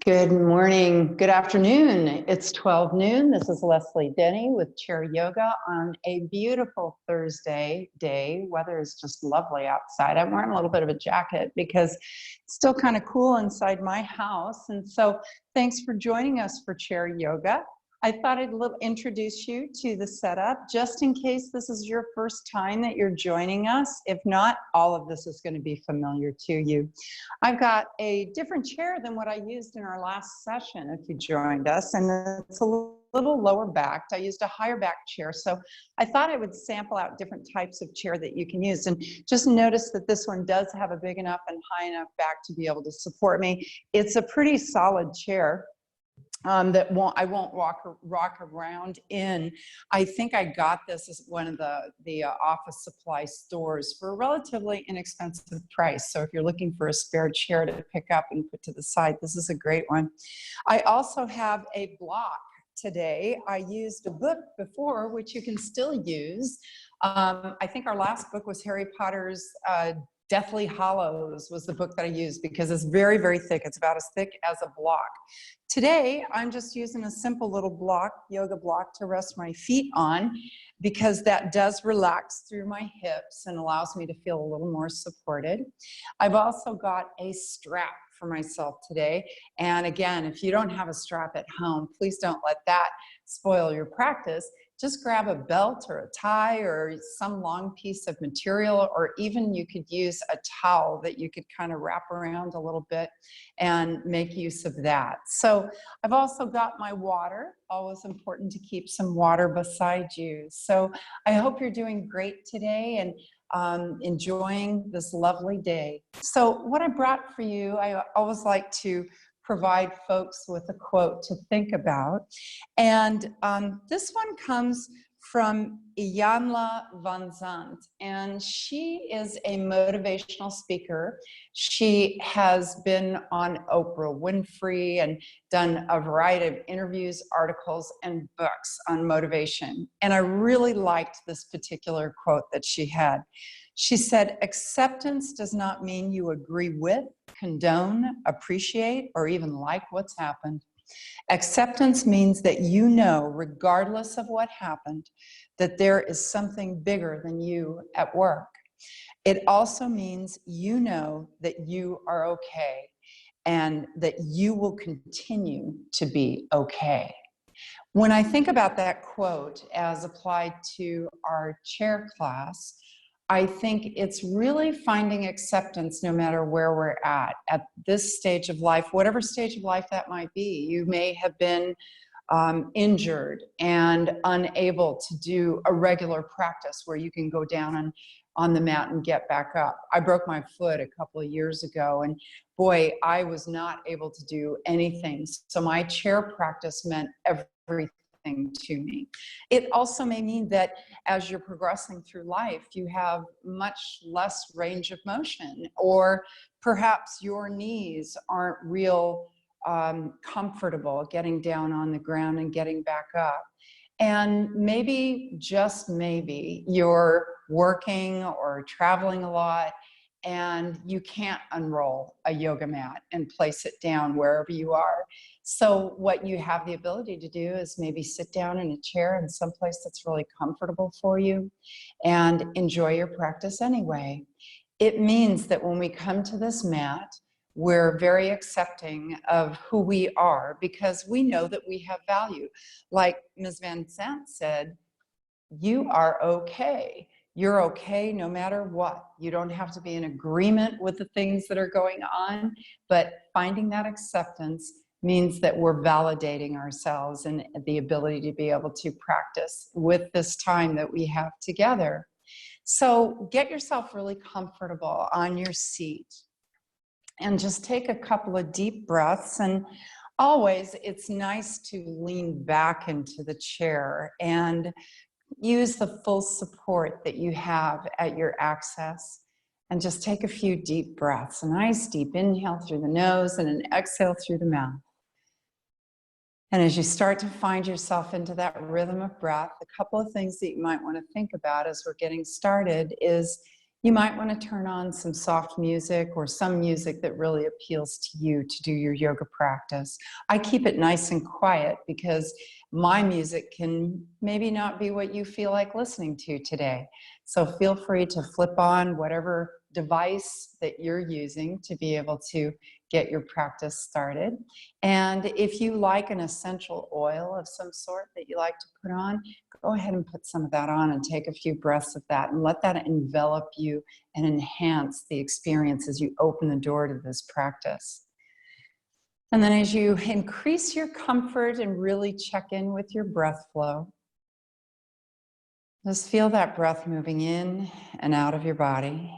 Good morning, good afternoon. It's 12 noon. This is Leslie Denny with Chair Yoga on a beautiful Thursday day. Weather is just lovely outside. I'm wearing a little bit of a jacket because it's still kind of cool inside my house. And so thanks for joining us for Chair Yoga. I thought I'd introduce you to the setup just in case this is your first time that you're joining us. If not, all of this is going to be familiar to you. I've got a different chair than what I used in our last session if you joined us, and it's a little lower backed. I used a higher back chair, so I thought I would sample out different types of chair that you can use. And just notice that this one does have a big enough and high enough back to be able to support me. It's a pretty solid chair. I won't rock around in. I think I got this as one of the office supply stores for a relatively inexpensive price. So if you're looking for a spare chair to pick up and put to the side, this is a great one. I also have a block today. I used a book before, which you can still use. I think our last book was Harry Potter's Deathly Hallows was the book that I used because it's very, very thick. It's about as thick as a block. Today, I'm just using a simple little block, yoga block, to rest my feet on because that does relax through my hips and allows me to feel a little more supported. I've also got a strap for myself today. And again, if you don't have a strap at home, please don't let that spoil your practice. Just grab a belt or a tie or some long piece of material, or even you could use a towel that you could kind of wrap around a little bit and make use of that. So I've also got my water, always important to keep some water beside you. So I hope you're doing great today and enjoying this lovely day. So what I brought for you, I always like to provide folks with a quote to think about. And this one comes from Iyanla Vanzant, and she is a motivational speaker. She has been on Oprah Winfrey and done a variety of interviews, articles, and books on motivation. And I really liked this particular quote that she had. She said, "Acceptance does not mean you agree with, condone, appreciate, or even like what's happened. Acceptance means that you know, regardless of what happened, that there is something bigger than you at work. It also means you know that you are okay and that you will continue to be okay." When I think about that quote as applied to our chair class, I think it's really finding acceptance no matter where we're at this stage of life, whatever stage of life that might be. You may have been injured and unable to do a regular practice where you can go down on the mat and get back up. I broke my foot a couple of years ago, and boy, I was not able to do anything. So my chair practice meant everything to me. It also may mean that as you're progressing through life, you have much less range of motion, or perhaps your knees aren't real comfortable getting down on the ground and getting back up. And maybe, just maybe, you're working or traveling a lot and you can't unroll a yoga mat and place it down wherever you are. So what you have the ability to do is maybe sit down in a chair in some place that's really comfortable for you and enjoy your practice anyway. It means that when we come to this mat, we're very accepting of who we are because we know that we have value. Like Ms. Van Sant said, you are okay. You're okay no matter what. You don't have to be in agreement with the things that are going on, but finding that acceptance means that we're validating ourselves and the ability to be able to practice with this time that we have together. So get yourself really comfortable on your seat and just take a couple of deep breaths. And always, it's nice to lean back into the chair and use the full support that you have at your access, and just take a few deep breaths. A nice deep inhale through the nose and an exhale through the mouth. And as you start to find yourself into that rhythm of breath, a couple of things that you might want to think about as we're getting started is You might want to turn on some soft music or some music that really appeals to you to do your yoga practice. I keep it nice and quiet because my music can maybe not be what you feel like listening to today. So feel free to flip on whatever device that you're using to be able to get your practice started. And if you like an essential oil of some sort that you like to put on, go ahead and put some of that on and take a few breaths of that and let that envelop you and enhance the experience as you open the door to this practice. And then as you increase your comfort and really check in with your breath flow, just feel that breath moving in and out of your body.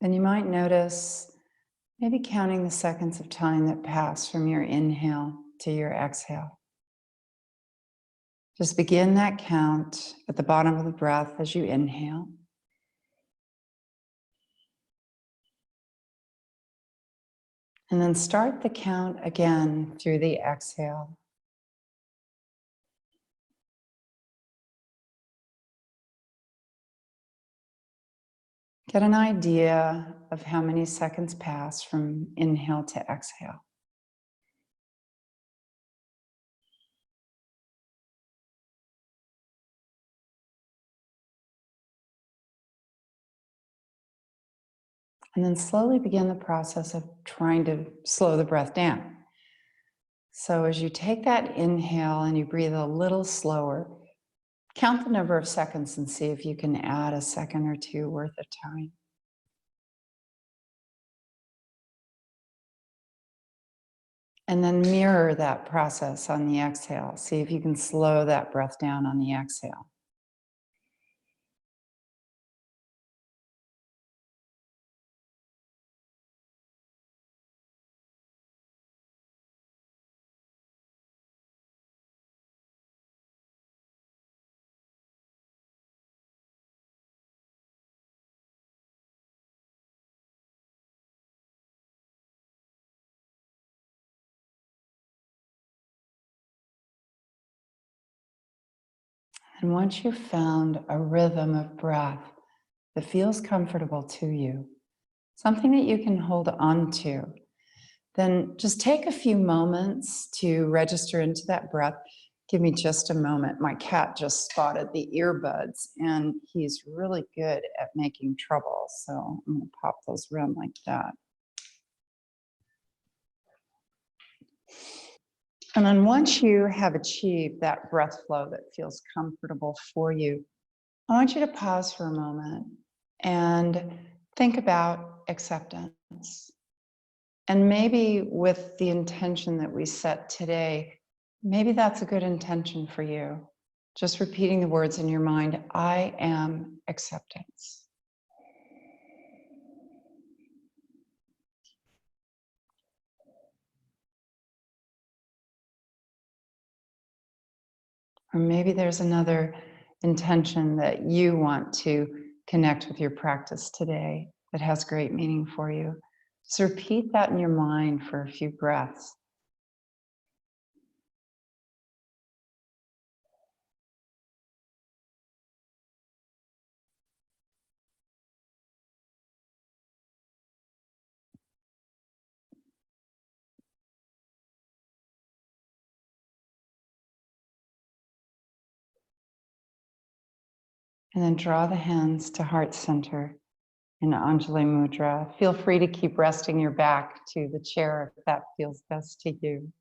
And you might notice maybe counting the seconds of time that pass from your inhale to your exhale. Just begin that count at the bottom of the breath as you inhale. And then start the count again through the exhale. Get an idea of how many seconds pass from inhale to exhale. And then slowly begin the process of trying to slow the breath down. So as you take that inhale and you breathe a little slower, count the number of seconds and see if you can add a second or two worth of time. And then mirror that process on the exhale. See if you can slow that breath down on the exhale. And once you've found a rhythm of breath that feels comfortable to you, something that you can hold on to, then just take a few moments to register into that breath. Give me just a moment. My cat just spotted the earbuds and he's really good at making trouble. So I'm going to pop those around like that. And then once you have achieved that breath flow that feels comfortable for you, I want you to pause for a moment and think about acceptance. And maybe with the intention that we set today, maybe that's a good intention for you. Just repeating the words in your mind, I am acceptance. Or maybe there's another intention that you want to connect with your practice today that has great meaning for you. So repeat that in your mind for a few breaths. And then draw the hands to heart center in Anjali Mudra. Feel free to keep resting your back to the chair if that feels best to you.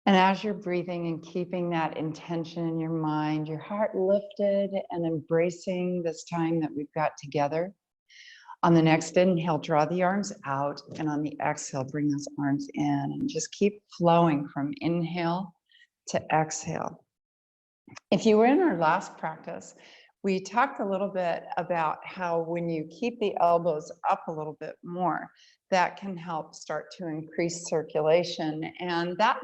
And as you're breathing and keeping that intention in your mind, your heart lifted and embracing this time that we've got together. On the next inhale, draw the arms out, and on the exhale, bring those arms in and just keep flowing from inhale to exhale. If you were in our last practice, we talked a little bit about how when you keep the elbows up a little bit more, that can help start to increase circulation. And that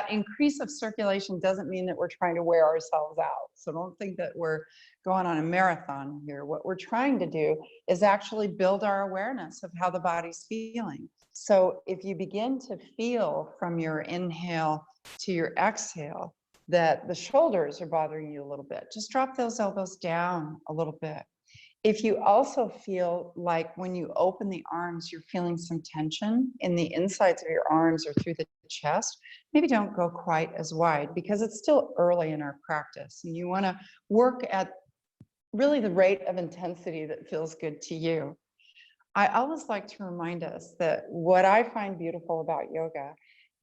increase of circulation doesn't mean that we're trying to wear ourselves out. So don't think that we're going on a marathon here. What we're trying to do is actually build our awareness of how the body's feeling. So if you begin to feel from your inhale to your exhale that the shoulders are bothering you a little bit, just drop those elbows down a little bit. If you also feel like when you open the arms, you're feeling some tension in the insides of your arms or through the chest, maybe don't go quite as wide because it's still early in our practice. And you want to work at really the rate of intensity that feels good to you. I always like to remind us that what I find beautiful about yoga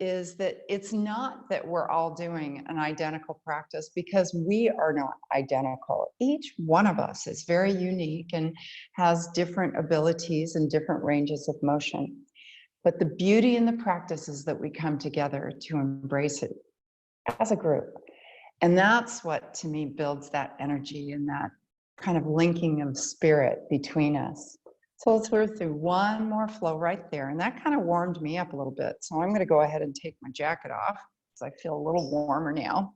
is that it's not that we're all doing an identical practice, because we are not identical. Each one of us is very unique and has different abilities and different ranges of motion. But the beauty in the practice is that we come together to embrace it as a group. And that's what, to me, builds that energy and that kind of linking of spirit between us. So let's work through one more flow right there. And that kind of warmed me up a little bit. So I'm going to go ahead and take my jacket off because I feel a little warmer now,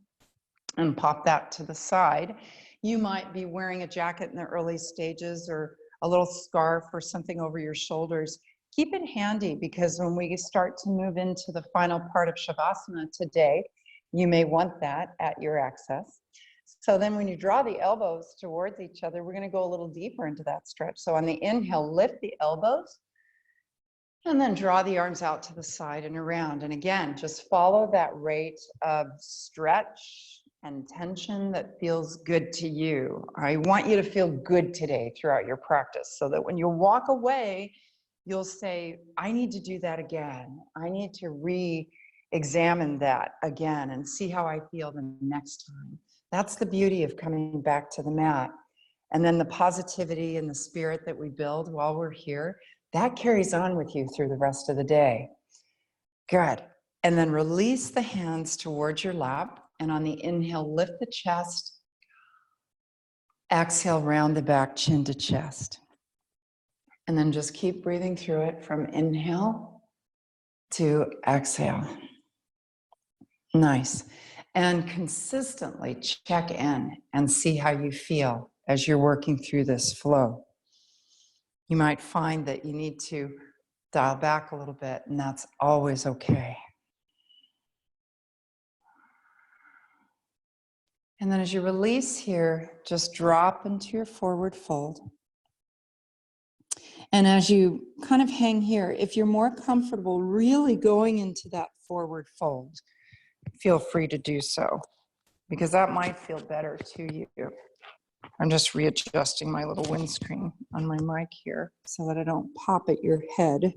and pop that to the side. You might be wearing a jacket in the early stages or a little scarf or something over your shoulders. Keep it handy, because when we start to move into the final part of Shavasana today, you may want that at your access. So then when you draw the elbows towards each other, we're going to go a little deeper into that stretch. So on the inhale, lift the elbows and then draw the arms out to the side and around. And again, just follow that rate of stretch and tension that feels good to you. I want you to feel good today throughout your practice, so that when you walk away, you'll say, I need to do that again. I need to re-examine that again and see how I feel the next time. That's the beauty of coming back to the mat. And then the positivity and the spirit that we build while we're here, that carries on with you through the rest of the day. Good. And then release the hands towards your lap. And on the inhale, lift the chest. Exhale, round the back, chin to chest. And then just keep breathing through it from inhale to exhale. Nice. And consistently check in and see how you feel as you're working through this flow. You might find that you need to dial back a little bit, and that's always okay. And then as you release here, just drop into your forward fold. And as you kind of hang here, if you're more comfortable really going into that forward fold, feel free to do so, because that might feel better to you. I'm just readjusting my little windscreen on my mic here so that I don't pop at your head.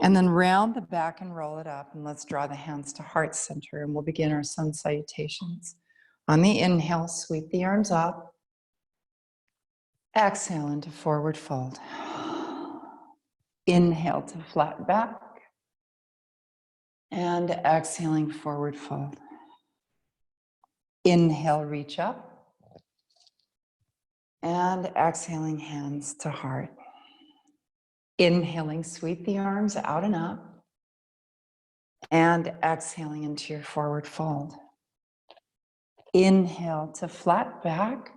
And then round the back and roll it up, and let's draw the hands to heart center, and we'll begin our sun salutations. On the inhale, sweep the arms up. Exhale into forward fold. Inhale to flat back. And exhaling, forward fold. Inhale, reach up. And exhaling, hands to heart. Inhaling, sweep the arms out and up. And exhaling into your forward fold. Inhale to flat back.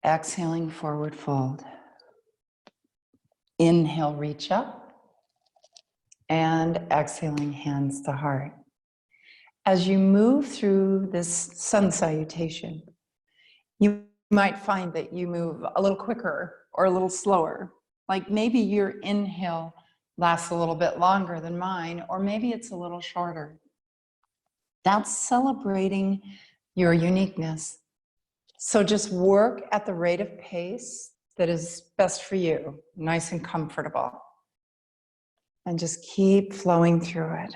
Exhaling, forward fold. Inhale, reach up. And exhaling, hands to heart. As you move through this sun salutation, you might find that you move a little quicker or a little slower. Like maybe your inhale lasts a little bit longer than mine, or maybe it's a little shorter. That's celebrating your uniqueness. So just work at the rate of pace that is best for you, nice and comfortable. And just keep flowing through it.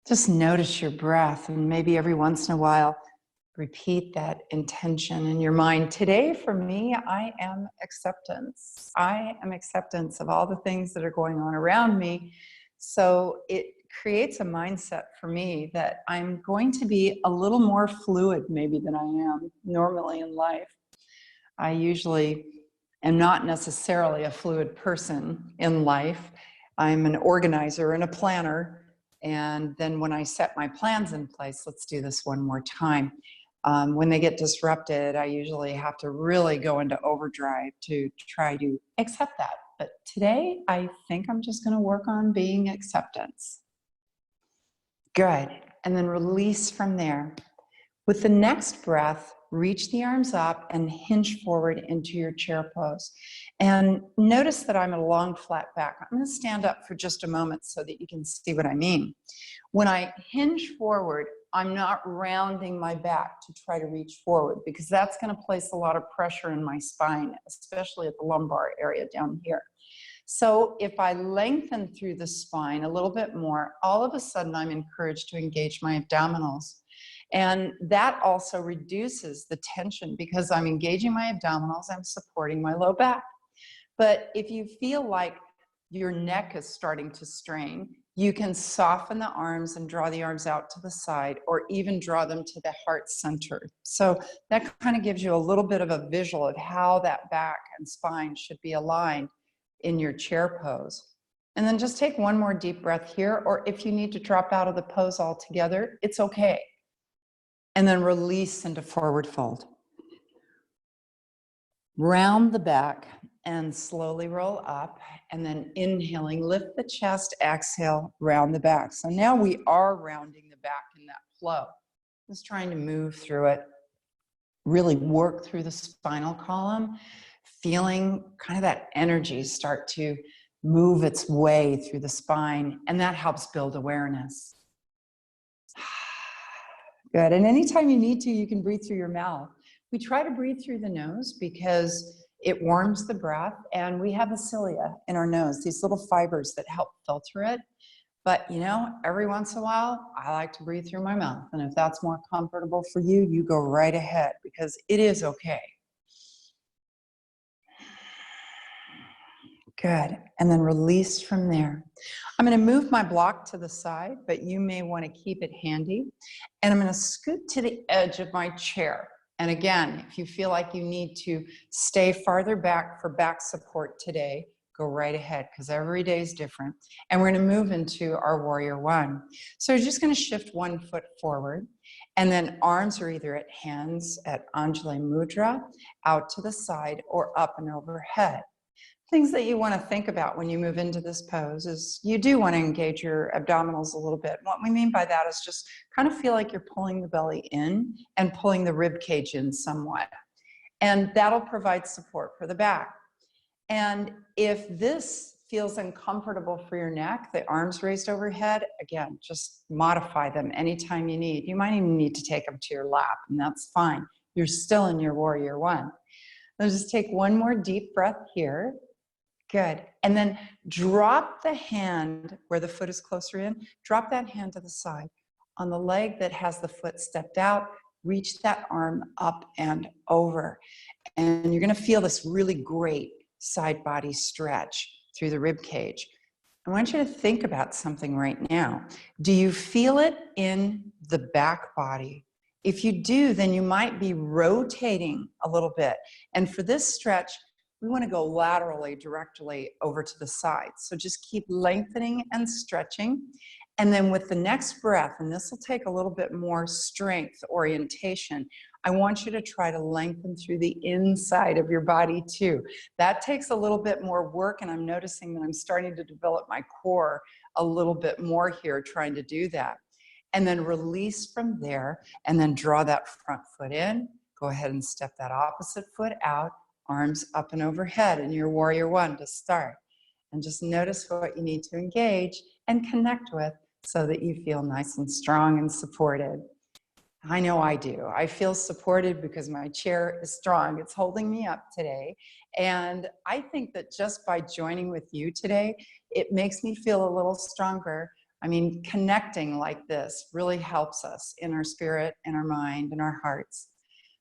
Just notice your breath, and maybe every once in a while, repeat that intention in your mind. Today, for me, I am acceptance. I am acceptance of all the things that are going on around me. So it creates a mindset for me that I'm going to be a little more fluid maybe than I am normally in life. I usually am not necessarily a fluid person in life. I'm an organizer and a planner. And then when I set my plans in place, let's do this one more time. When they get disrupted, I usually have to really go into overdrive to try to accept that. But today, I think I'm just going to work on being acceptance. Good. And then release from there. With the next breath, reach the arms up and hinge forward into your chair pose. And notice that I'm at a long, flat back. I'm going to stand up for just a moment so that you can see what I mean. When I hinge forward, I'm not rounding my back to try to reach forward, because that's going to place a lot of pressure in my spine, especially at the lumbar area down here. So if I lengthen through the spine a little bit more, all of a sudden I'm encouraged to engage my abdominals. And that also reduces the tension because I'm engaging my abdominals, I'm supporting my low back. But if you feel like your neck is starting to strain, you can soften the arms and draw the arms out to the side, or even draw them to the heart center. So that kind of gives you a little bit of a visual of how that back and spine should be aligned in your chair pose. And then just take one more deep breath here, or if you need to drop out of the pose altogether, it's okay. And then release into forward fold. Round the back and slowly roll up, and then inhaling, lift the chest, exhale, round the back. So now we are rounding the back in that flow. Just trying to move through it, really work through the spinal column, feeling kind of that energy start to move its way through the spine, and that helps build awareness. Good, and anytime you need to, you can breathe through your mouth. We try to breathe through the nose because it warms the breath, and we have the cilia in our nose, these little fibers that help filter it. But you know, every once in a while, I like to breathe through my mouth. And if that's more comfortable for you, you go right ahead, because it is okay. Good, and then release from there. I'm going to move my block to the side, but you may want to keep it handy. And I'm going to scoot to the edge of my chair. And again, if you feel like you need to stay farther back for back support today, go right ahead, because every day is different. And we're going to move into our Warrior One. So you're just going to shift one foot forward, and then arms are either at hands at Anjali Mudra, out to the side, or up and overhead. Things that you want to think about when you move into this pose is you do want to engage your abdominals a little bit. What we mean by that is just kind of feel like you're pulling the belly in and pulling the rib cage in somewhat. And that'll provide support for the back. And if this feels uncomfortable for your neck, the arms raised overhead, again, just modify them anytime you need. You might even need to take them to your lap, and that's fine. You're still in your Warrior One. Let's just take one more deep breath here. Good. And then drop the hand where the foot is closer in, drop that hand to the side. On the leg that has the foot stepped out, reach that arm up and over. And you're going to feel this really great side body stretch through the rib cage. I want you to think about something right now. Do you feel it in the back body? If you do, then you might be rotating a little bit. And for this stretch, we want to go laterally, directly over to the side. So just keep lengthening and stretching. And then with the next breath, and this will take a little bit more strength, orientation, I want you to try to lengthen through the inside of your body too. That takes a little bit more work, and I'm noticing that I'm starting to develop my core a little bit more here trying to do that. And then release from there, and then draw that front foot in. Go ahead and step that opposite foot out. Arms up and overhead in your Warrior One to start. And just notice what you need to engage and connect with so that you feel nice and strong and supported. I know I do. I feel supported because my chair is strong. It's holding me up today. And I think that just by joining with you today, it makes me feel a little stronger. I mean, connecting like this really helps us in our spirit, in our mind, in our hearts.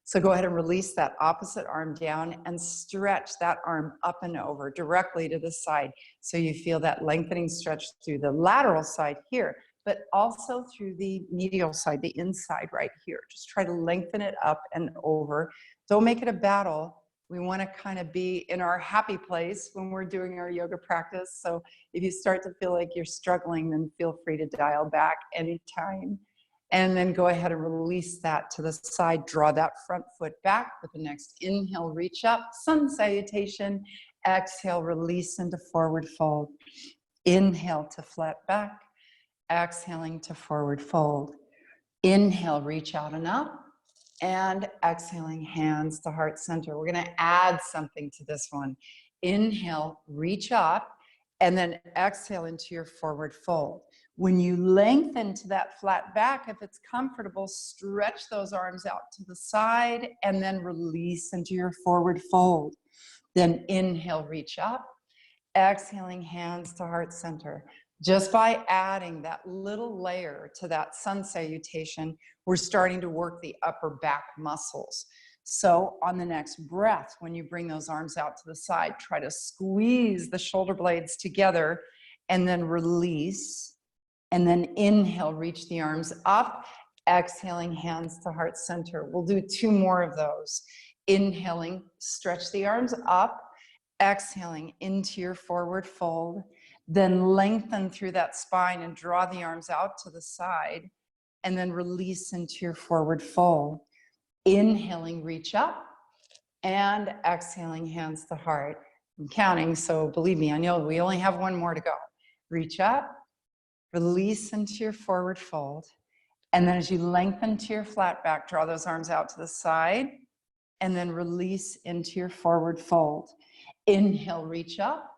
So go ahead and release that opposite arm down and stretch that arm up and over directly to the side. So you feel that lengthening stretch through the lateral side here, but also through the medial side, the inside right here. Just try to lengthen it up and over. Don't make it a battle. We want to kind of be in our happy place when we're doing our yoga practice. So if you start to feel like you're struggling, then feel free to dial back anytime. And then go ahead and release that to the side. Draw that front foot back with the next inhale, reach up, sun salutation. Exhale, release into forward fold. Inhale to flat back. Exhaling to forward fold. Inhale, reach out and up. And exhaling, hands to heart center. We're going to add something to this one. Inhale, reach up, and then exhale into your forward fold. When you lengthen to that flat back, if it's comfortable, stretch those arms out to the side and then release into your forward fold. Then inhale, reach up, exhaling, hands to heart center. Just by adding that little layer to that sun salutation, we're starting to work the upper back muscles. So on the next breath, when you bring those arms out to the side, try to squeeze the shoulder blades together and then release. And then inhale, reach the arms up, exhaling, hands to heart center. We'll do 2 more of those. Inhaling, stretch the arms up, exhaling into your forward fold. Then lengthen through that spine and draw the arms out to the side, and then release into your forward fold. Inhaling, reach up, and exhaling, hands to heart. I'm counting, so believe me, I know we only have 1 more to go. Reach up, release into your forward fold, and then as you lengthen to your flat back, draw those arms out to the side, and then release into your forward fold. Inhale, reach up,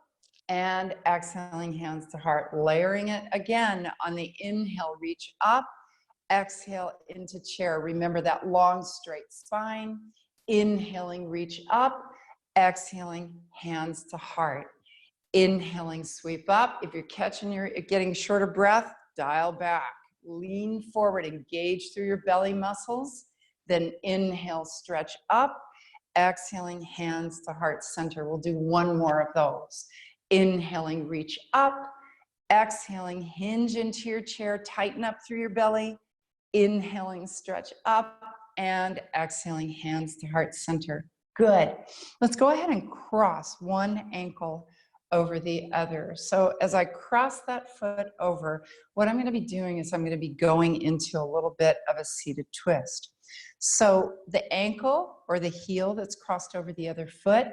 and exhaling, hands to heart, layering it again on the inhale, reach up, exhale into chair. Remember that long straight spine. Inhaling, reach up, exhaling, hands to heart. Inhaling, sweep up. If you're getting shorter breath, dial back, lean forward, engage through your belly muscles. Then inhale, stretch up, exhaling, hands to heart center. We'll do 1 more of those. Inhaling, reach up, exhaling, hinge into your chair, tighten up through your belly. Inhaling, stretch up, and exhaling, hands to heart center. Good. Let's go ahead and cross one ankle over the other. So as I cross that foot over, what I'm going to be doing is I'm going to be going into a little bit of a seated twist. So the ankle or the heel that's crossed over the other foot,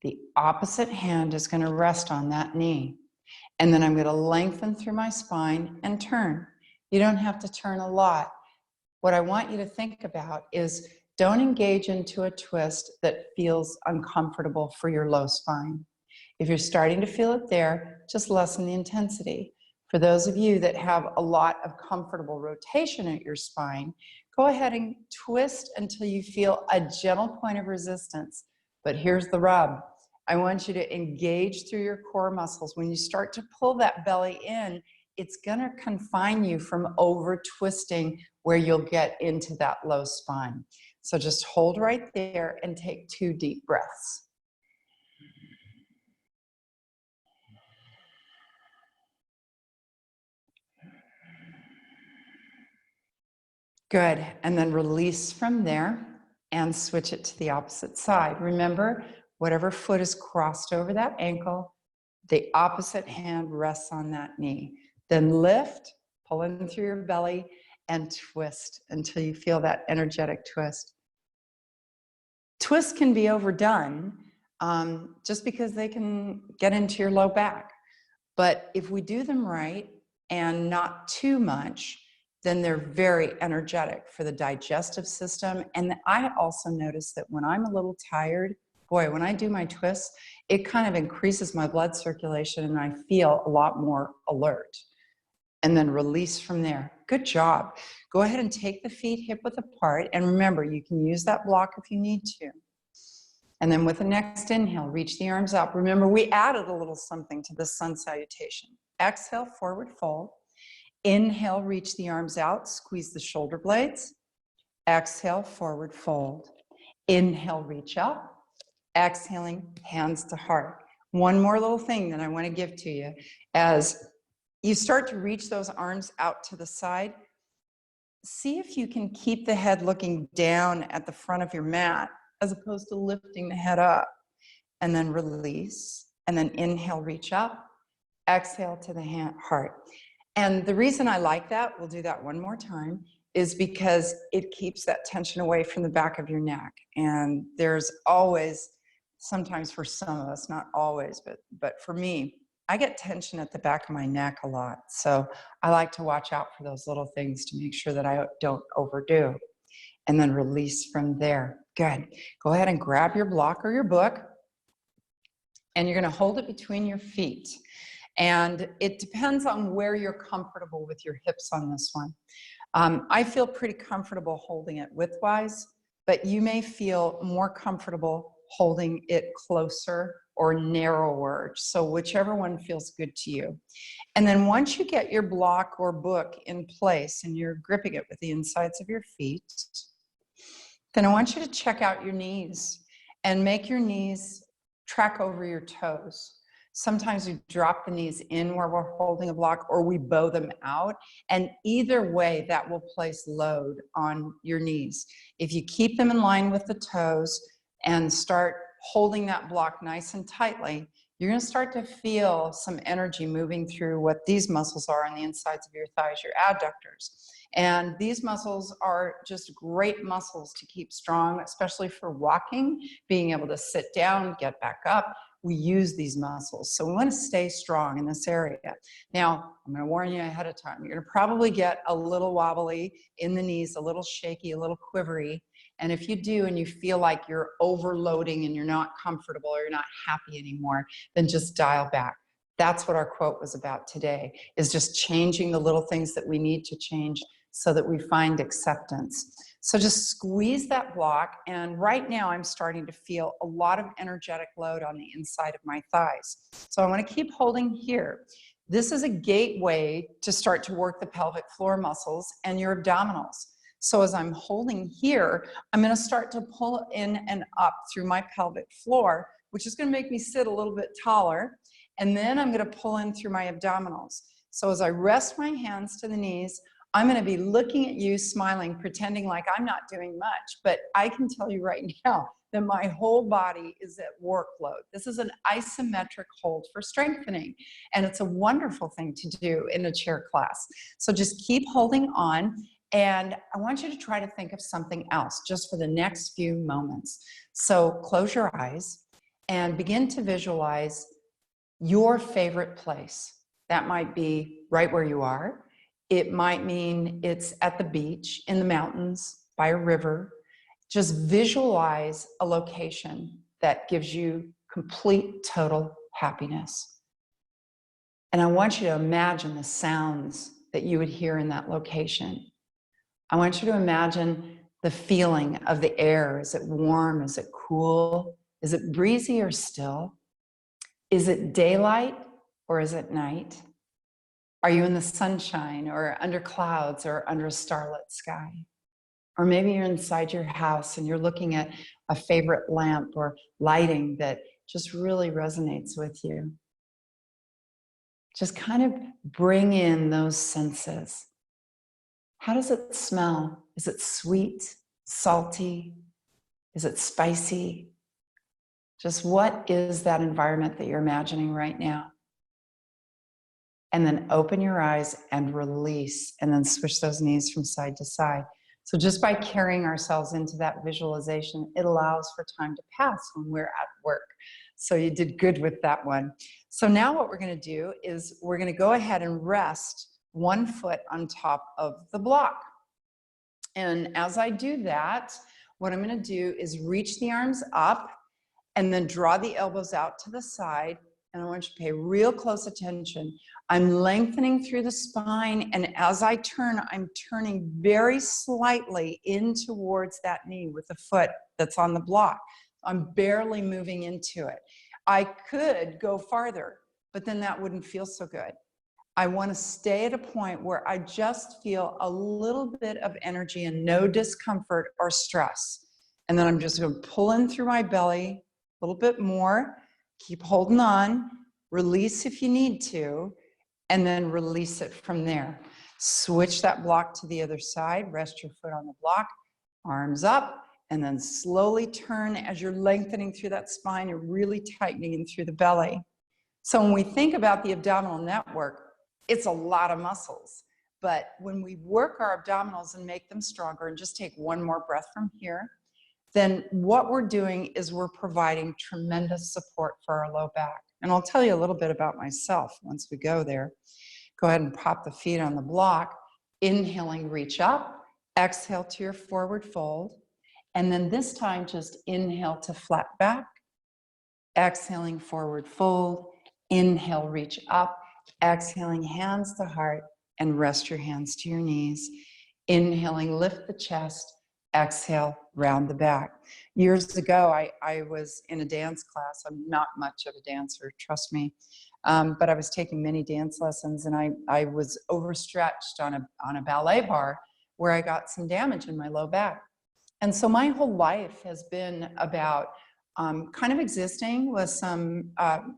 the opposite hand is going to rest on that knee. And then I'm going to lengthen through my spine and turn. You don't have to turn a lot. What I want you to think about is don't engage into a twist that feels uncomfortable for your low spine. If you're starting to feel it there, just lessen the intensity. For those of you that have a lot of comfortable rotation at your spine, go ahead and twist until you feel a gentle point of resistance. But here's the rub. I want you to engage through your core muscles. When you start to pull that belly in, it's going to confine you from over twisting where you'll get into that low spine. So just hold right there and take 2 deep breaths. Good. And then release from there and switch it to the opposite side. Remember, whatever foot is crossed over that ankle, the opposite hand rests on that knee. Then lift, pull in through your belly, and twist until you feel that energetic twist. Twists can be overdone just because they can get into your low back. But if we do them right and not too much, then they're very energetic for the digestive system. And I also notice that when I'm a little tired, boy, when I do my twists, it kind of increases my blood circulation and I feel a lot more alert. And then release from there. Good job. Go ahead and take the feet hip width apart. And remember, you can use that block if you need to. And then with the next inhale, reach the arms up. Remember, we added a little something to the sun salutation. Exhale, forward fold. Inhale, reach the arms out, squeeze the shoulder blades. Exhale, forward fold. Inhale, reach up. Exhaling, hands to heart. One more little thing that I want to give to you. As you start to reach those arms out to the side, see if you can keep the head looking down at the front of your mat as opposed to lifting the head up. And then release. And then inhale, reach up. Exhale to the heart. And the reason I like that, we'll do that one more time, is because it keeps that tension away from the back of your neck. And there's always, sometimes for some of us, not always, but for me, I get tension at the back of my neck a lot. So I like to watch out for those little things to make sure that I don't overdo. And then release from there. Good. Go ahead and grab your block or your book. And you're going to hold it between your feet. And it depends on where you're comfortable with your hips on this one. I feel pretty comfortable holding it widthwise, but you may feel more comfortable holding it closer or narrower. So whichever one feels good to you. And then once you get your block or book in place and you're gripping it with the insides of your feet, then I want you to check out your knees and make your knees track over your toes. Sometimes we drop the knees in where we're holding a block, or we bow them out. And either way, that will place load on your knees. If you keep them in line with the toes and start holding that block nice and tightly, you're going to start to feel some energy moving through what these muscles are on the insides of your thighs, your adductors. And these muscles are just great muscles to keep strong, especially for walking, being able to sit down, get back up. We use these muscles. So we want to stay strong in this area. Now, I'm going to warn you ahead of time. You're going to probably get a little wobbly in the knees, a little shaky, a little quivery. And if you do and you feel like you're overloading and you're not comfortable or you're not happy anymore, then just dial back. That's what our quote was about today, is just changing the little things that we need to change so that we find acceptance. So just squeeze that block. And right now I'm starting to feel a lot of energetic load on the inside of my thighs. So I want to keep holding here. This is a gateway to start to work the pelvic floor muscles and your abdominals. So as I'm holding here, I'm going to start to pull in and up through my pelvic floor, which is going to make me sit a little bit taller. And then I'm going to pull in through my abdominals. So as I rest my hands to the knees, I'm going to be looking at you, smiling, pretending like I'm not doing much. But I can tell you right now that my whole body is at workload. This is an isometric hold for strengthening. And it's a wonderful thing to do in a chair class. So just keep holding on. And I want you to try to think of something else just for the next few moments. So close your eyes and begin to visualize your favorite place. That might be right where you are. It might mean it's at the beach, in the mountains, by a river. Just visualize a location that gives you complete, total happiness. And I want you to imagine the sounds that you would hear in that location. I want you to imagine the feeling of the air. Is it warm? Is it cool? Is it breezy or still? Is it daylight or is it night? Are you in the sunshine or under clouds or under a starlit sky? Or maybe you're inside your house and you're looking at a favorite lamp or lighting that just really resonates with you. Just kind of bring in those senses. How does it smell? Is it sweet, salty? Is it spicy? Just what is that environment that you're imagining right now? And then open your eyes and release, and then switch those knees from side to side. So just by carrying ourselves into that visualization, it allows for time to pass when we're at work. So you did good with that one. So now what we're going to do is we're going to go ahead and rest one foot on top of the block. And as I do that, what I'm going to do is reach the arms up and then draw the elbows out to the side. And I want you to pay real close attention. I'm lengthening through the spine, and as I turn, I'm turning very slightly in towards that knee with the foot that's on the block. I'm barely moving into it. I could go farther, but then that wouldn't feel so good. I want to stay at a point where I just feel a little bit of energy and no discomfort or stress. And then I'm just going to pull in through my belly a little bit more, keep holding on, release if you need to, and then release it from there. Switch that block to the other side, rest your foot on the block, arms up, and then slowly turn as you're lengthening through that spine, you're really tightening in through the belly. So when we think about the abdominal network, it's a lot of muscles. But when we work our abdominals and make them stronger, and just take one more breath from here, then what we're doing is we're providing tremendous support for our low back. And I'll tell you a little bit about myself once we go there. Go ahead and pop the feet on the block. Inhaling, reach up. Exhale to your forward fold. And then this time, just inhale to flat back. Exhaling, forward fold. Inhale, reach up. Exhaling, hands to heart, and rest your hands to your knees. Inhaling, lift the chest. Exhale, round the back. Years ago, I was in a dance class. I'm not much of a dancer, trust me. But I was taking many dance lessons, and I was overstretched on a ballet bar where I got some damage in my low back. And so my whole life has been about kind of existing with some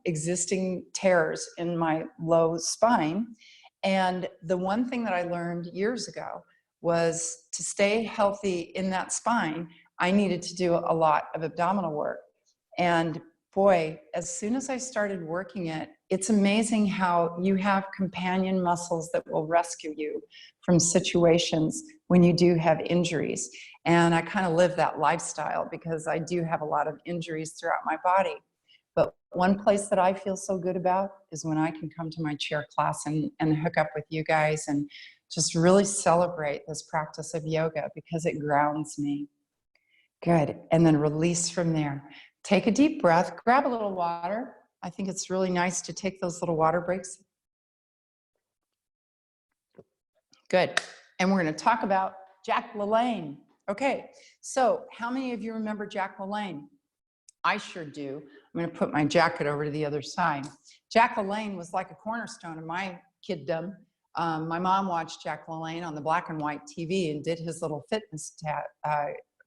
existing tears in my low spine. And the one thing that I learned years ago was to stay healthy in that spine, I needed to do a lot of abdominal work. And boy, as soon as I started working it, it's amazing how you have companion muscles that will rescue you from situations when you do have injuries. And I kind of live that lifestyle because I do have a lot of injuries throughout my body. But one place that I feel so good about is when I can come to my chair class and hook up with you guys and just really celebrate this practice of yoga because it grounds me. Good. And then release from there. Take a deep breath, grab a little water. I think it's really nice to take those little water breaks. Good. And we're going to talk about Jack LaLanne. Okay. So how many of you remember Jack LaLanne? I sure do. I'm going to put my jacket over to the other side. Jack LaLanne was like a cornerstone of my kiddom. My mom watched Jack LaLanne on the black and white TV and did his little fitness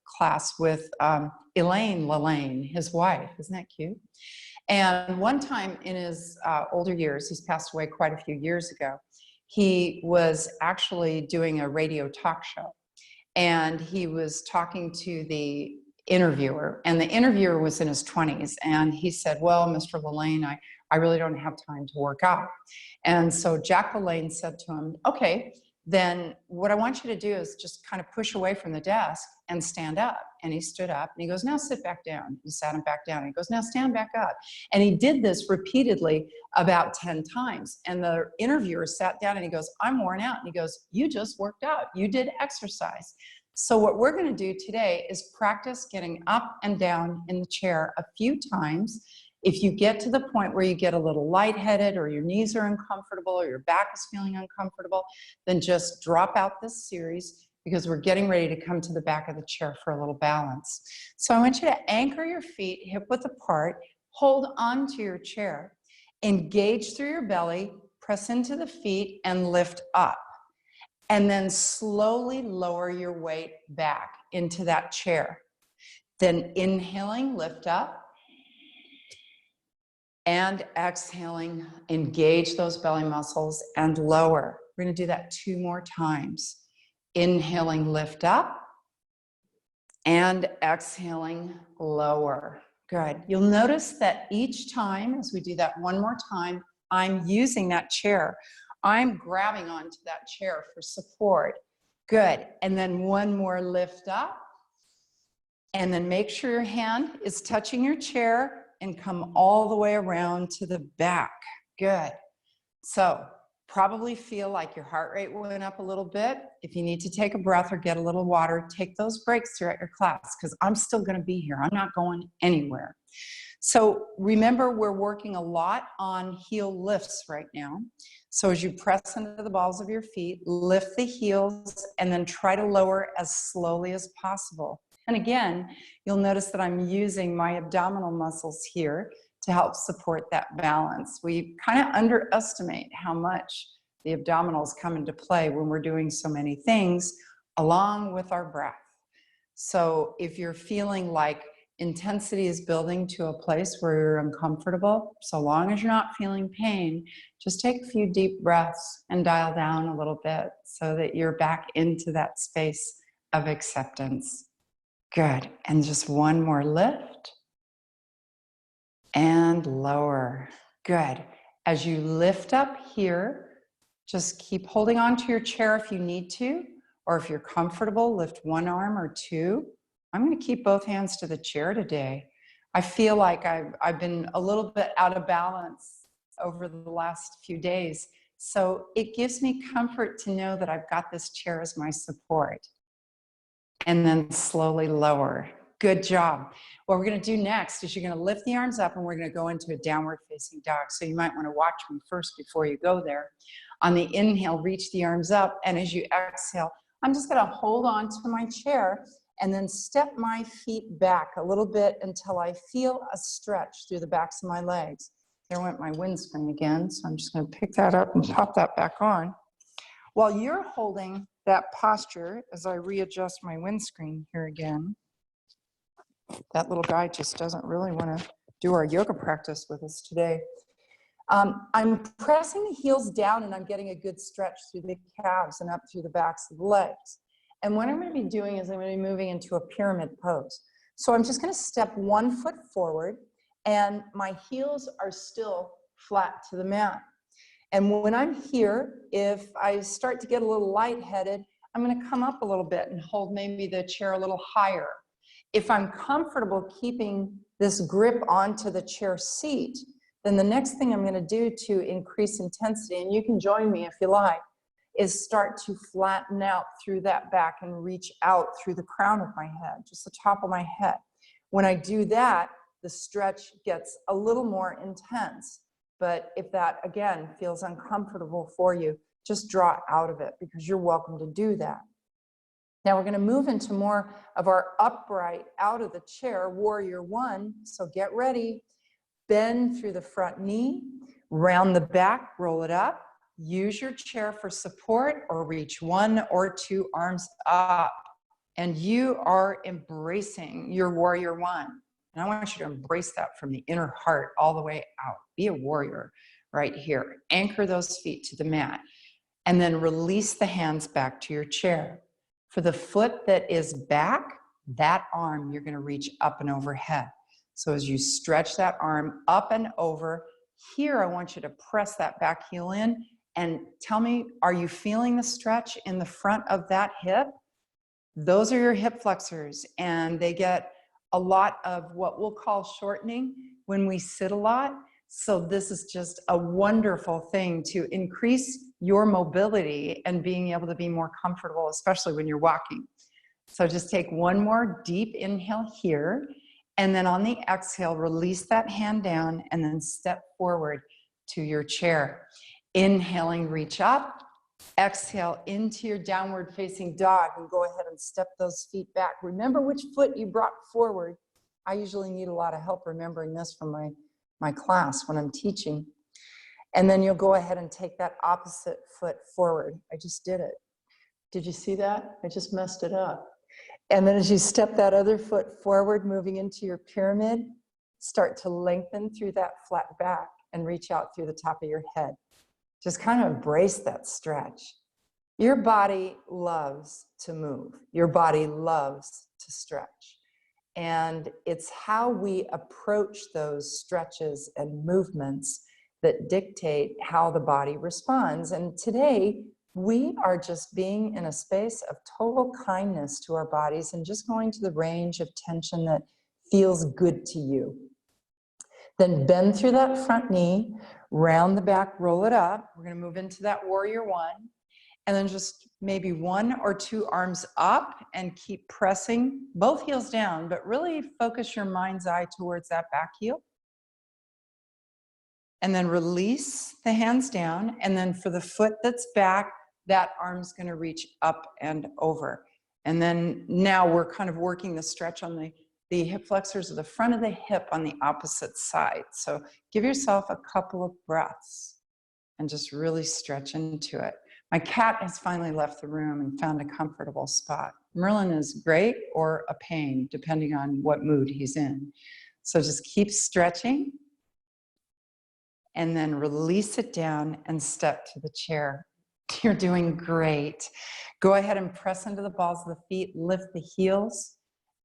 class with Elaine LaLanne, his wife. Isn't that cute? And one time in his older years, he's passed away quite a few years ago, he was actually doing a radio talk show. And he was talking to the interviewer, and the interviewer was in his 20s. And he said, well, Mr. LaLanne, I really don't have time to work out. And so Jack LaLanne said to him, okay, then what I want you to do is just kind of push away from the desk and stand up. And he stood up and he goes, now sit back down. He sat him back down. And he goes, now stand back up. And he did this repeatedly about 10 times. And the interviewer sat down and he goes, I'm worn out. And he goes, you just worked out. You did exercise. So what we're going to do today is practice getting up and down in the chair a few times. If you get to the point where you get a little lightheaded or your knees are uncomfortable or your back is feeling uncomfortable, then just drop out this series because we're getting ready to come to the back of the chair for a little balance. So I want you to anchor your feet hip width apart, hold on to your chair, engage through your belly, press into the feet and lift up. And then slowly lower your weight back into that chair. Then inhaling, lift up. And exhaling, engage those belly muscles and lower. We're going to do that 2 more times. Inhaling, lift up. And exhaling, lower. Good. You'll notice that each time, as we do that 1 more time, I'm using that chair. I'm grabbing onto that chair for support. Good. And then 1 more lift up. And then make sure your hand is touching your chair and come all the way around to the back. Good. So probably feel like your heart rate went up a little bit. If you need to take a breath or get a little water, take those breaks throughout your class because I'm still going to be here. I'm not going anywhere. So remember, we're working a lot on heel lifts right now. So as you press into the balls of your feet, lift the heels and then try to lower as slowly as possible. And again, you'll notice that I'm using my abdominal muscles here to help support that balance. We kind of underestimate how much the abdominals come into play when we're doing so many things along with our breath. So if you're feeling like intensity is building to a place where you're uncomfortable, so long as you're not feeling pain, just take a few deep breaths and dial down a little bit so that you're back into that space of acceptance. Good. And just one more lift and lower. Good. As you lift up here, just keep holding on to your chair if you need to, or if you're comfortable, lift one arm or two. I'm going to keep both hands to the chair today. I feel like I've been a little bit out of balance over the last few days. So it gives me comfort to know that I've got this chair as my support. And then slowly lower. Good job. What we're going to do next is you're going to lift the arms up and we're going to go into a downward facing dog. So you might want to watch me first before you go there. On the inhale, reach the arms up. And as you exhale, I'm just going to hold on to my chair and then step my feet back a little bit until I feel a stretch through the backs of my legs. There went my windscreen again. So I'm just going to pick that up and pop that back on. While you're holding that posture, as I readjust my windscreen here again, that little guy just doesn't really want to do our yoga practice with us today. I'm pressing the heels down and I'm getting a good stretch through the calves and up through the backs of the legs. And what I'm going to be doing is I'm going to be moving into a pyramid pose. So I'm just going to step one foot forward and my heels are still flat to the mat. And when I'm here, if I start to get a little lightheaded, I'm going to come up a little bit and hold maybe the chair a little higher. If I'm comfortable keeping this grip onto the chair seat, then the next thing I'm going to do to increase intensity, and you can join me if you like, is start to flatten out through that back and reach out through the crown of my head, just the top of my head. When I do that, the stretch gets a little more intense. But if that, again, feels uncomfortable for you, just draw out of it because you're welcome to do that. Now we're going to move into more of our upright, out of the chair, warrior one. So get ready. Bend through the front knee, round the back, roll it up. Use your chair for support or reach one or two arms up. And you are embracing your warrior one. And I want you to embrace that from the inner heart all the way out. Be a warrior right here. Anchor those feet to the mat. And then release the hands back to your chair. For the foot that is back, that arm you're going to reach up and overhead. So as you stretch that arm up and over, here I want you to press that back heel in and tell me, are you feeling the stretch in the front of that hip? Those are your hip flexors, and they get a lot of what we'll call shortening when we sit a lot. So this is just a wonderful thing to increase your mobility and being able to be more comfortable, especially when you're walking. So just take one more deep inhale here. And then on the exhale, release that hand down and then step forward to your chair. Inhaling, reach up. Exhale into your downward facing dog and go ahead and step those feet back. Remember which foot you brought forward. I usually need a lot of help remembering this from my class when I'm teaching. And then you'll go ahead and take that opposite foot forward. I just did it. Did you see that? I just messed it up. And then as you step that other foot forward, moving into your pyramid, start to lengthen through that flat back and reach out through the top of your head. Just kind of embrace that stretch. Your body loves to move. Your body loves to stretch. And it's how we approach those stretches and movements that dictate how the body responds. And today, we are just being in a space of total kindness to our bodies and just going to the range of tension that feels good to you. Then bend through that front knee, round the back, roll it up. We're going to move into that warrior one. And then just maybe one or two arms up and keep pressing both heels down, but really focus your mind's eye towards that back heel. And then release the hands down. And then for the foot that's back, that arm's going to reach up and over. And then now we're kind of working the stretch on the hip flexors of the front of the hip on the opposite side. So give yourself a couple of breaths and just really stretch into it. My cat has finally left the room and found a comfortable spot. Merlin is great or a pain, depending on what mood he's in. So just keep stretching and then release it down and step to the chair. You're doing great. Go ahead and press into the balls of the feet, lift the heels,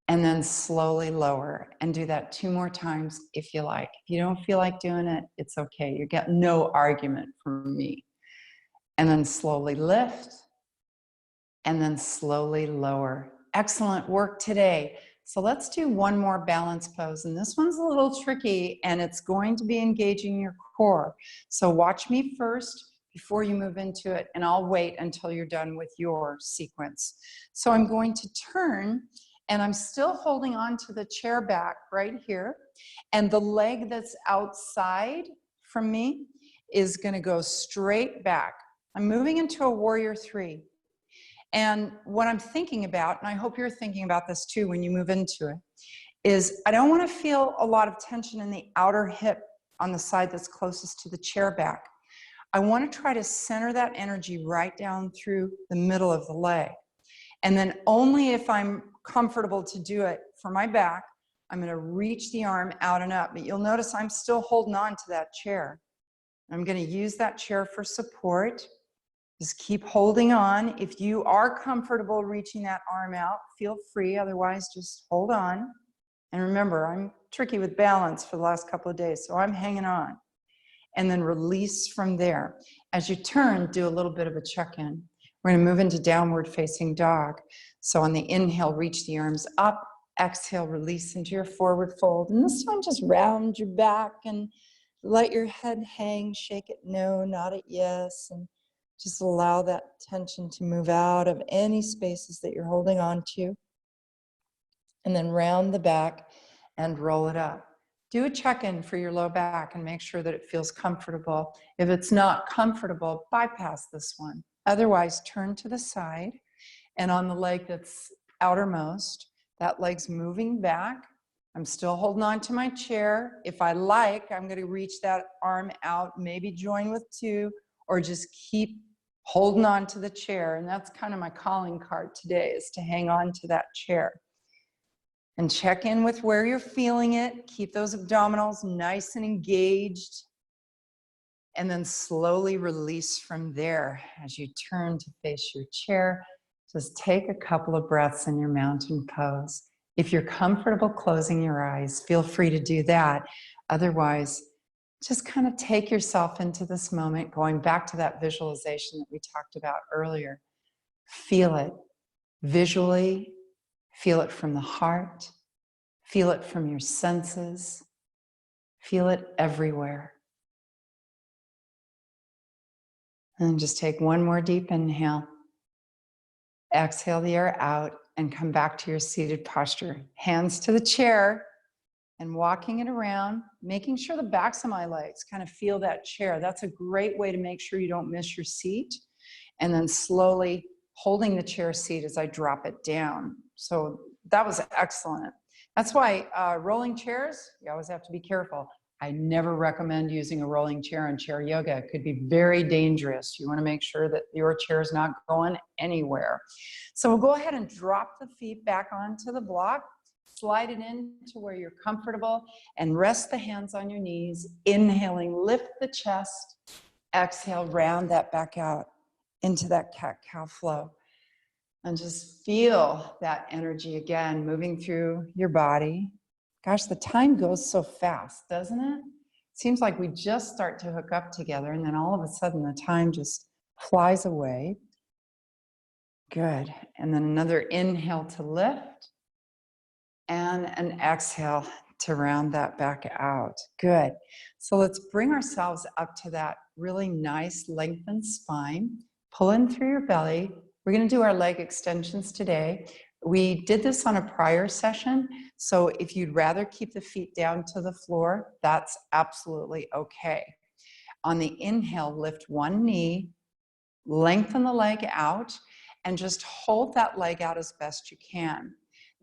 and then slowly lower. And do that 2 more times if you like. If you don't feel like doing it, it's okay. You get no argument from me. And then slowly lift, and then slowly lower. Excellent work today. So let's do one more balance pose. And this one's a little tricky, and it's going to be engaging your core. So watch me first before you move into it, and I'll wait until you're done with your sequence. So I'm going to turn, and I'm still holding on to the chair back right here. And the leg that's outside from me is going to go straight back. I'm moving into a warrior 3. And what I'm thinking about, and I hope you're thinking about this too when you move into it, is I don't want to feel a lot of tension in the outer hip on the side that's closest to the chair back. I want to try to center that energy right down through the middle of the leg. And then only if I'm comfortable to do it for my back, I'm going to reach the arm out and up. But you'll notice I'm still holding on to that chair. I'm going to use that chair for support. Just keep holding on. If you are comfortable reaching that arm out, feel free. Otherwise, just hold on. And remember, I'm tricky with balance for the last couple of days, so I'm hanging on. And then release from there. As you turn, do a little bit of a check-in. We're going to move into downward facing dog. So on the inhale, reach the arms up. Exhale, release into your forward fold. And this one, just round your back and let your head hang. Shake it no, nod it yes. And just allow that tension to move out of any spaces that you're holding on to. And then round the back and roll it up. Do a check-in for your low back and make sure that it feels comfortable. If it's not comfortable, bypass this one. Otherwise, turn to the side, and on the leg that's outermost, that leg's moving back. I'm still holding on to my chair. If I like, I'm going to reach that arm out, maybe join with 2, or just keep holding on to the chair. And that's kind of my calling card today, is to hang on to that chair. And check in with where you're feeling it. Keep those abdominals nice and engaged. And then slowly release from there. As you turn to face your chair, just take a couple of breaths in your mountain pose. If you're comfortable closing your eyes, feel free to do that. Otherwise, just kind of take yourself into this moment, going back to that visualization that we talked about earlier. Feel it visually, feel it from the heart, feel it from your senses, feel it everywhere. And just take one more deep inhale. Exhale the air out and come back to your seated posture. Hands to the chair and walking it around, making sure the backs of my legs kind of feel that chair. That's a great way to make sure you don't miss your seat. And then slowly holding the chair seat as I drop it down. So that was excellent. That's why rolling chairs, you always have to be careful. I never recommend using a rolling chair in chair yoga. It could be very dangerous. You want to make sure that your chair is not going anywhere. So we'll go ahead and drop the feet back onto the block, slide it into where you're comfortable, and rest the hands on your knees. Inhaling, lift the chest. Exhale, round that back out into that cat-cow flow. And just feel that energy again moving through your body. Gosh, the time goes so fast, doesn't it? Seems like we just start to hook up together, and then all of a sudden the time just flies away. Good. And then another inhale to lift, and an exhale to round that back out. Good. So let's bring ourselves up to that really nice lengthened spine. Pull in through your belly. We're going to do our leg extensions today. We did this on a prior session, so if you'd rather keep the feet down to the floor, that's absolutely okay. On the inhale, lift one knee, lengthen the leg out, and just hold that leg out as best you can.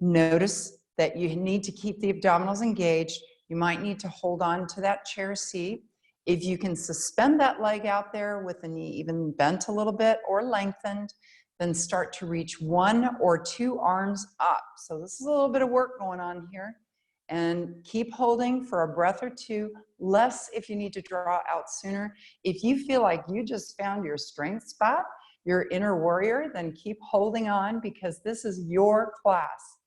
Notice that you need to keep the abdominals engaged. You might need to hold on to that chair seat. If you can suspend that leg out there with the knee even bent a little bit or lengthened, then start to reach 1 or 2 arms up. So this is a little bit of work going on here. And keep holding for a breath or two, less if you need to draw out sooner. If you feel like you just found your strength spot, your inner warrior, then keep holding on because this is your class.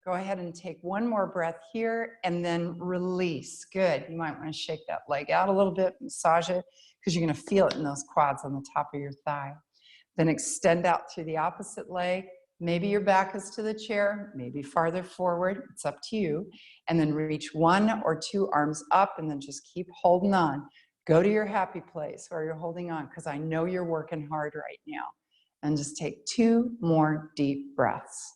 Go ahead and take one more breath here and then release. Good. You might want to shake that leg out a little bit, massage it, because you're going to feel it in those quads on the top of your thigh. Then extend out through the opposite leg. Maybe your back is to the chair, maybe farther forward. It's up to you. And then reach 1 or 2 arms up and then just keep holding on. Go to your happy place where you're holding on because I know you're working hard right now. And just take 2 more deep breaths.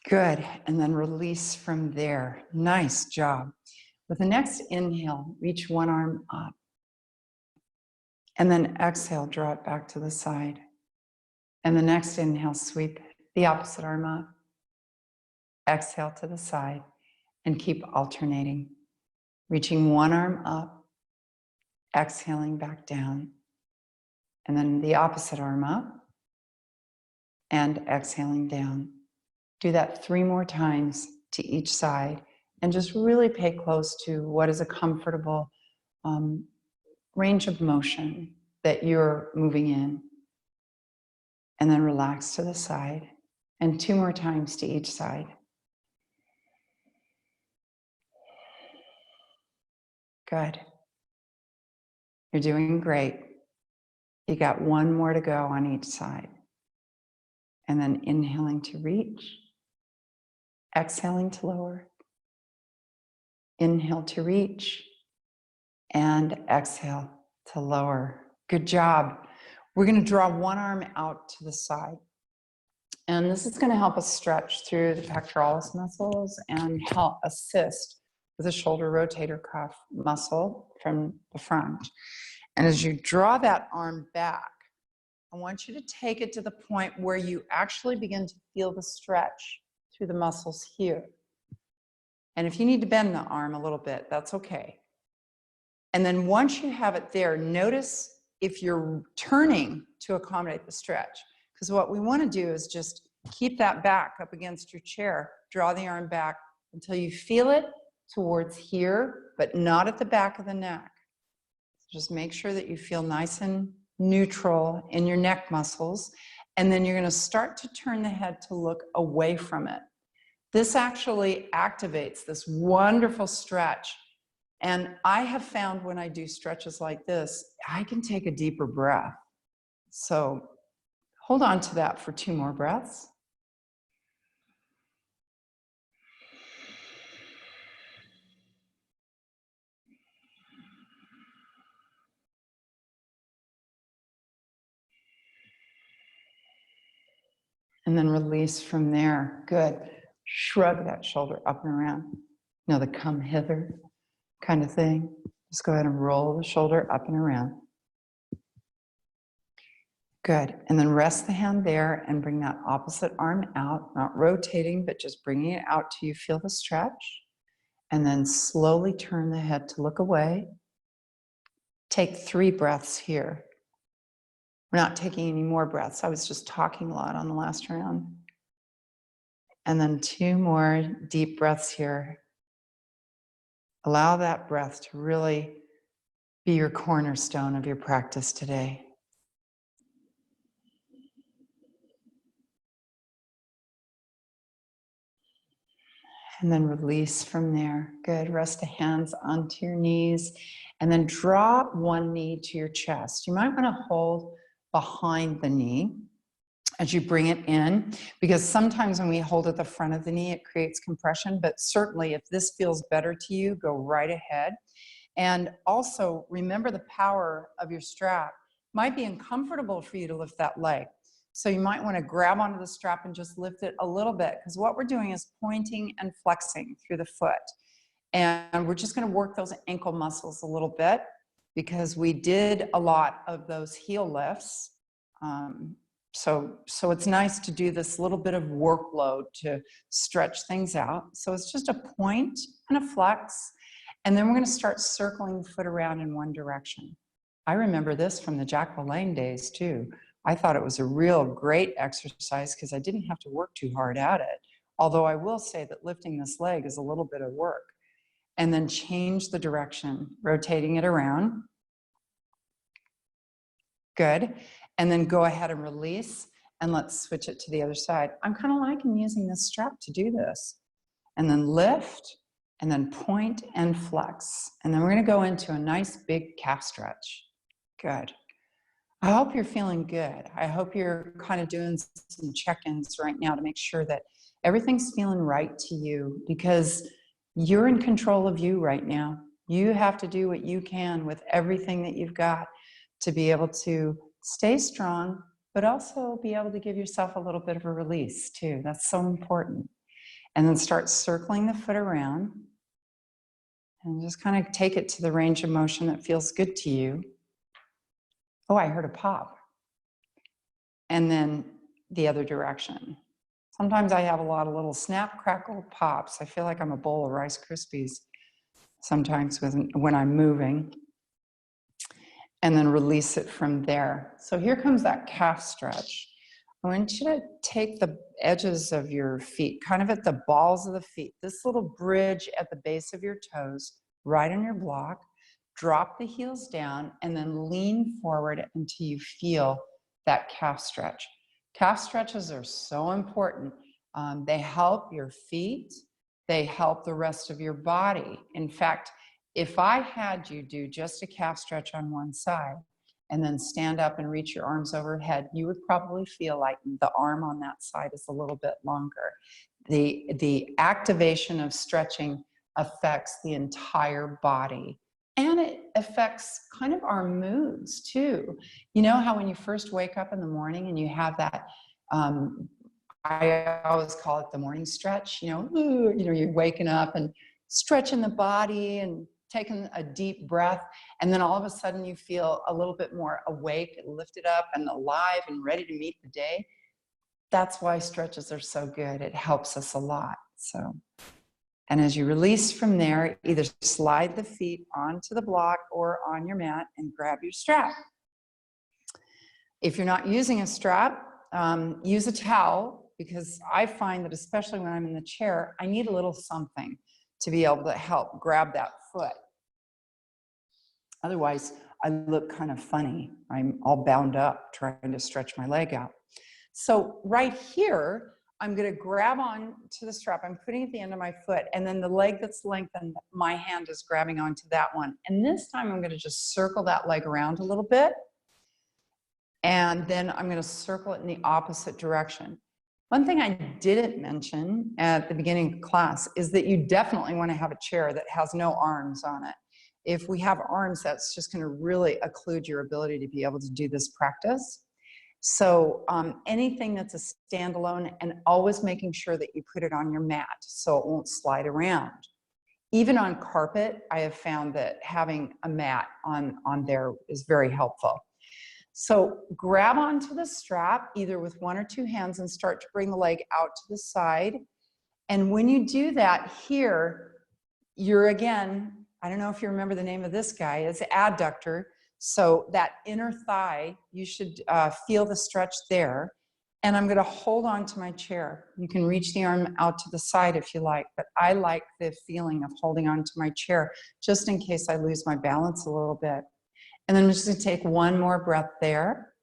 Good, and then release from there. Nice job. With the next inhale, reach 1 arm up. And then exhale, draw it back to the side. And the next inhale, sweep the opposite arm up. Exhale to the side and keep alternating. Reaching 1 arm up, exhaling back down. And then the opposite arm up and exhaling down. Do that 3 more times to each side and just really pay close to what is a comfortable range of motion that you're moving in. And then relax to the side and 2 more times to each side. Good. You're doing great. You got 1 more to go on each side. And then inhaling to reach. Exhaling to lower. Inhale to reach. And exhale to lower. Good job. We're going to draw 1 arm out to the side. And this is going to help us stretch through the pectoralis muscles and help assist with the shoulder rotator cuff muscle from the front. And as you draw that arm back, I want you to take it to the point where you actually begin to feel the stretch through the muscles here. And if you need to bend the arm a little bit, that's okay. And then once you have it there, notice if you're turning to accommodate the stretch. Because what we want to do is just keep that back up against your chair, draw the arm back until you feel it towards here, but not at the back of the neck. Just make sure that you feel nice and neutral in your neck muscles. And then you're going to start to turn the head to look away from it. This actually activates this wonderful stretch. And I have found when I do stretches like this, I can take a deeper breath. So hold on to that for 2 more breaths. And then release from there. Good. Shrug that shoulder up and around. You know, the come hither kind of thing. Just go ahead and roll the shoulder up and around. Good. And then rest the hand there and bring that opposite arm out, not rotating, but just bringing it out till you feel the stretch. And then slowly turn the head to look away. Take 3 breaths here. We're not taking any more breaths. I was just talking a lot on the last round. And then 2 more deep breaths here. Allow that breath to really be your cornerstone of your practice today. And then release from there. Good. Rest the hands onto your knees. And then draw 1 knee to your chest. You might want to hold behind the knee as you bring it in, because sometimes when we hold at the front of the knee, it creates compression. But certainly if this feels better to you, go right ahead. And also remember the power of your strap. It might be uncomfortable for you to lift that leg. So you might want to grab onto the strap and just lift it a little bit, because what we're doing is pointing and flexing through the foot. And we're just going to work those ankle muscles a little bit, because we did a lot of those heel lifts So it's nice to do this little bit of workload to stretch things out. So it's just a point and a flex. And then we're going to start circling the foot around in one direction. I remember this from the Jack LaLanne days too. I thought it was a real great exercise because I didn't have to work too hard at it. Although I will say that lifting this leg is a little bit of work. And then change the direction, rotating it around. Good. And then go ahead and release, and let's switch it to the other side. I'm kind of liking using this strap to do this. And then lift, and then point and flex. And then we're going to go into a nice big calf stretch. Good. I hope you're feeling good. I hope you're kind of doing some check-ins right now to make sure that everything's feeling right to you, because you're in control of you right now. You have to do what you can with everything that you've got to be able to stay strong, but also be able to give yourself a little bit of a release too. That's so important. And then start circling the foot around and just kind of take it to the range of motion that feels good to you. Oh, I heard a pop. And then the other direction. Sometimes I have a lot of little snap, crackle pops. I feel like I'm a bowl of Rice Krispies sometimes when I'm moving. And then release it from there. So here comes that calf stretch. I want you to take the edges of your feet, kind of at the balls of the feet, this little bridge at the base of your toes, right on your block. Drop the heels down and then lean forward until you feel that calf stretch. Calf stretches are so important. They help your feet. They help the rest of your body. In fact, if I had you do just a calf stretch on one side and then stand up and reach your arms overhead, you would probably feel like the arm on that side is a little bit longer. The activation of stretching affects the entire body. And it affects kind of our moods too. You know how when you first wake up in the morning and you have that, I always call it the morning stretch, you're waking up and stretching the body and taking a deep breath, and then all of a sudden you feel a little bit more awake and lifted up and alive and ready to meet the day. That's why stretches are so good. It helps us a lot. So, and as you release from there, either slide the feet onto the block or on your mat and grab your strap. If you're not using a strap, use a towel, because I find that especially when I'm in the chair, I need a little something to be able to help grab that foot. Otherwise, I look kind of funny. I'm all bound up trying to stretch my leg out. So right here, I'm going to grab on to the strap. I'm putting it at the end of my foot, and then the leg that's lengthened, my hand is grabbing onto that one. And this time I'm going to just circle that leg around a little bit. And then I'm going to circle it in the opposite direction. One thing I didn't mention at the beginning of class is that you definitely want to have a chair that has no arms on it. If we have arms, that's just going to really occlude your ability to be able to do this practice. So anything that's a standalone, and always making sure that you put it on your mat so it won't slide around. Even on carpet, I have found that having a mat on there is very helpful. So grab onto the strap, either with one or two hands, and start to bring the leg out to the side. And when you do that here, you're again, I don't know if you remember the name of this guy, it's adductor. So that inner thigh, you should feel the stretch there. And I'm going to hold on to my chair. You can reach the arm out to the side if you like, but I like the feeling of holding on to my chair just in case I lose my balance a little bit. And then I'm just going to take one more breath there.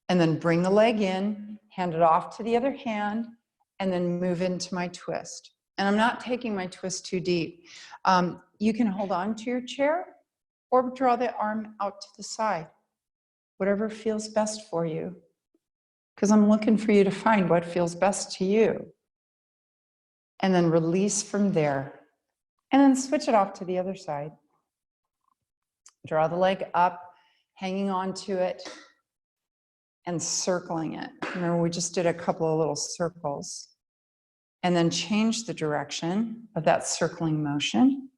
And then bring the leg in, hand it off to the other hand, and then move into my twist. And I'm not taking my twist too deep. You can hold on to your chair or draw the arm out to the side, whatever feels best for you. Because I'm looking for you to find what feels best to you. And then release from there. And then switch it off to the other side. Draw the leg up, hanging on to it, and circling it. Remember, we just did a couple of little circles. And then change the direction of that circling motion.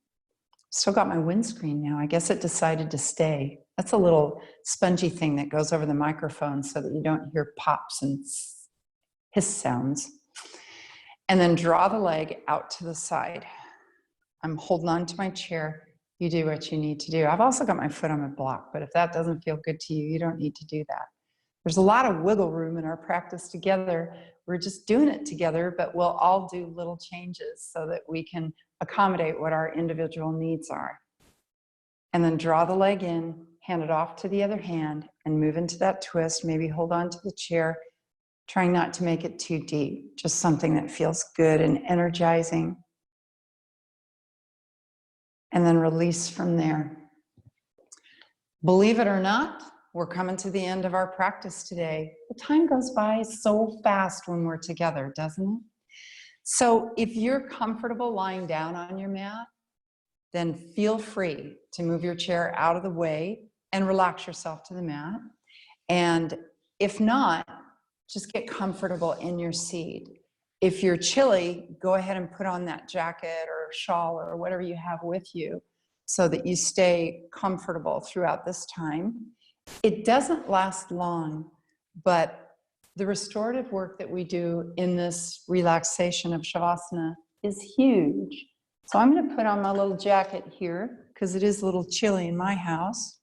Still got my windscreen now. I guess it decided to stay. That's a little spongy thing that goes over the microphone so that you don't hear pops and hiss sounds. And then draw the leg out to the side. I'm holding on to my chair. You do what you need to do. I've also got my foot on my block, but if that doesn't feel good to you, you don't need to do that. There's a lot of wiggle room in our practice together. We're just doing it together, but we'll all do little changes so that we can accommodate what our individual needs are. And then draw the leg in, hand it off to the other hand, and move into that twist. Maybe hold on to the chair, trying not to make it too deep, just something that feels good and energizing. And then release from there. Believe it or not, we're coming to the end of our practice today. The time goes by so fast when we're together, doesn't it? So if you're comfortable lying down on your mat, then feel free to move your chair out of the way and relax yourself to the mat. And if not, just get comfortable in your seat. If you're chilly, go ahead and put on that jacket or shawl or whatever you have with you so that you stay comfortable throughout this time. It doesn't last long, but the restorative work that we do in this relaxation of Shavasana is huge. So I'm going to put on my little jacket here because it is a little chilly in my house.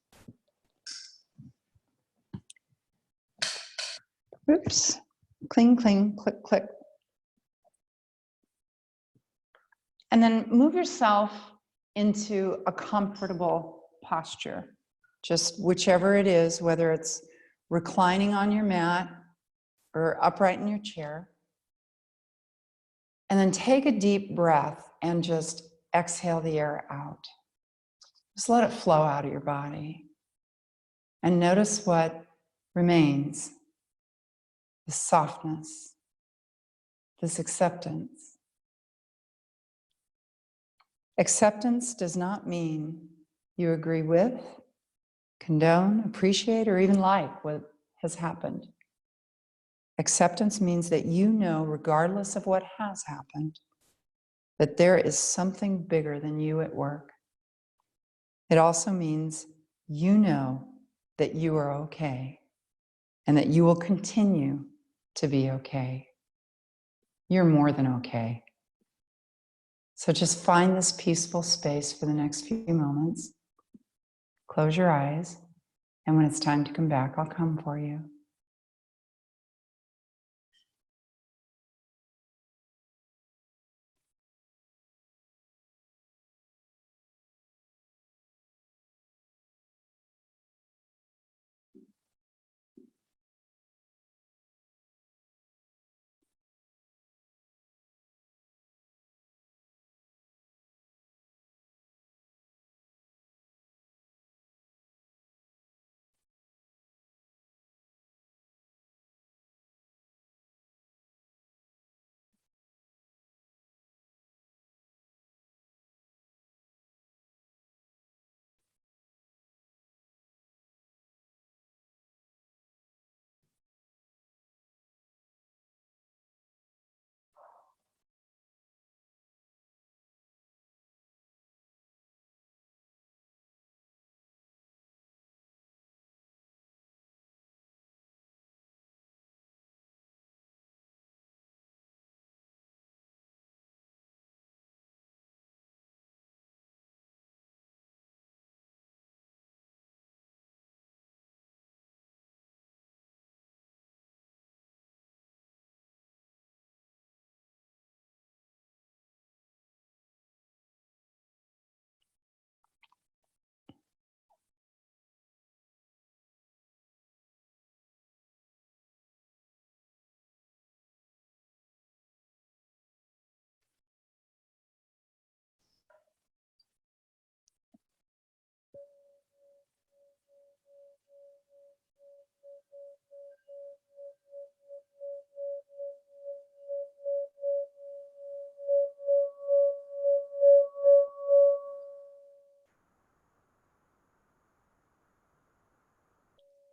Oops. Cling, cling, click, click. And then move yourself into a comfortable posture, just whichever it is, whether it's reclining on your mat or upright in your chair. And then take a deep breath and just exhale the air out. Just let it flow out of your body. And notice what remains. The softness, this acceptance. Acceptance does not mean you agree with, condone, appreciate, or even like what has happened. Acceptance means that you know, regardless of what has happened, that there is something bigger than you at work. It also means you know that you are okay and that you will continue to be okay. You're more than okay. So just find this peaceful space for the next few moments. Close your eyes, and when it's time to come back, I'll come for you.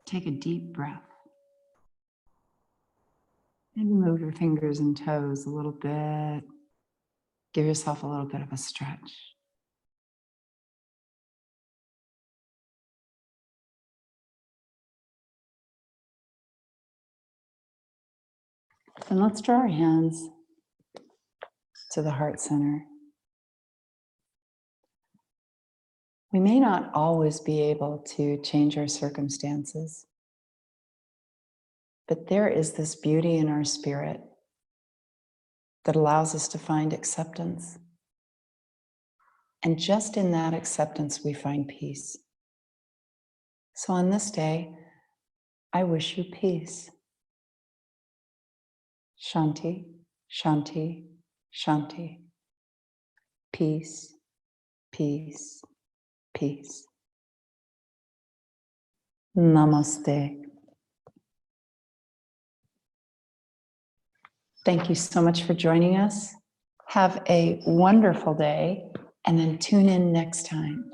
Take a deep breath. Maybe move your fingers and toes a little bit. Give yourself a little bit of a stretch. And let's draw our hands to the heart center. We may not always be able to change our circumstances, but there is this beauty in our spirit that allows us to find acceptance. And just in that acceptance, we find peace. So on this day, I wish you peace. Shanti, Shanti, Shanti. Peace, peace, peace. Namaste. Thank you so much for joining us. Have a wonderful day, and then tune in next time.